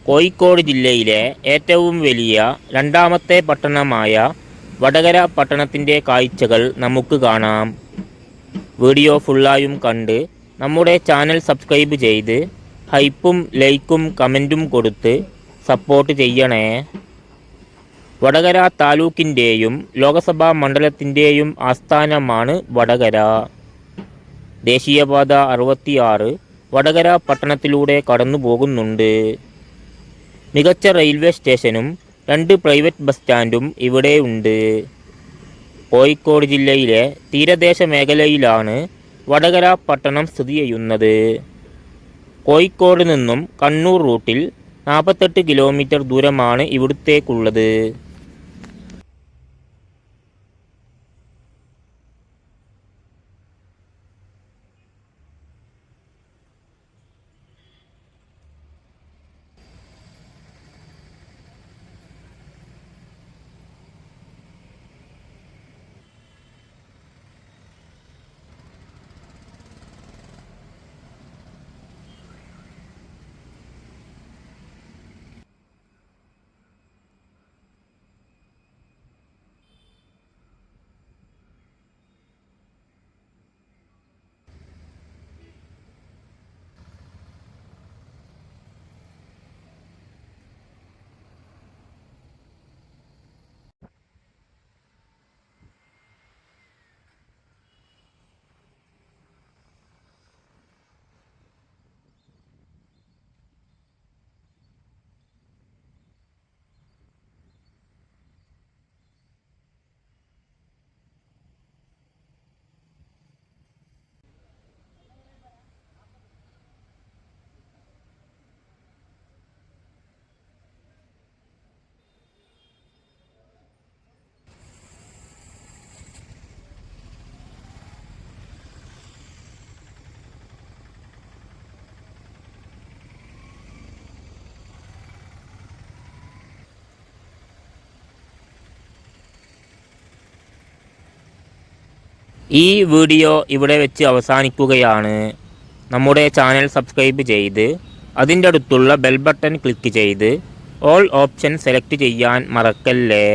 കോഴിക്കോട് ജില്ലയിലെ ഏറ്റവും വലിയ രണ്ടാമത്തെ പട്ടണമായ വടകര പട്ടണത്തിൻ്റെ കാഴ്ചകൾ നമുക്ക് കാണാം. വീഡിയോ ഫുള്ളായും കണ്ട് നമ്മുടെ ചാനൽ സബ്സ്ക്രൈബ് ചെയ്ത് ഹൈപ്പും ലൈക്കും കമൻറ്റും കൊടുത്ത് സപ്പോർട്ട് ചെയ്യണേ. വടകര താലൂക്കിൻ്റെയും ലോകസഭാ മണ്ഡലത്തിൻ്റെയും ആസ്ഥാനമാണ് വടകര. ദേശീയപാത 66 വടകര പട്ടണത്തിലൂടെ കടന്നു പോകുന്നുണ്ട്. മികച്ച റെയിൽവേ സ്റ്റേഷനും 2 പ്രൈവറ്റ് ബസ് സ്റ്റാൻഡും ഇവിടെ ഉണ്ട്. കോഴിക്കോട് ജില്ലയിലെ തീരദേശ മേഖലയിലാണ് വടകര പട്ടണം സ്ഥിതി ചെയ്യുന്നത്. കോഴിക്കോട് നിന്നും കണ്ണൂർ റൂട്ടിൽ 48 കിലോമീറ്റർ ദൂരമാണ് ഇവിടത്തേക്കുള്ളത്. ഈ വീഡിയോ ഇവിടെ വെച്ച് അവസാനിക്കുകയാണ്. നമ്മുടെ ചാനൽ സബ്സ്ക്രൈബ് ചെയ്ത് അതിൻ്റെ അടുത്തുള്ള ബെൽ ബട്ടൺ ക്ലിക്ക് ചെയ്ത് ഓൾ ഓപ്ഷൻ സെലക്ട് ചെയ്യാൻ മറക്കല്ലേ.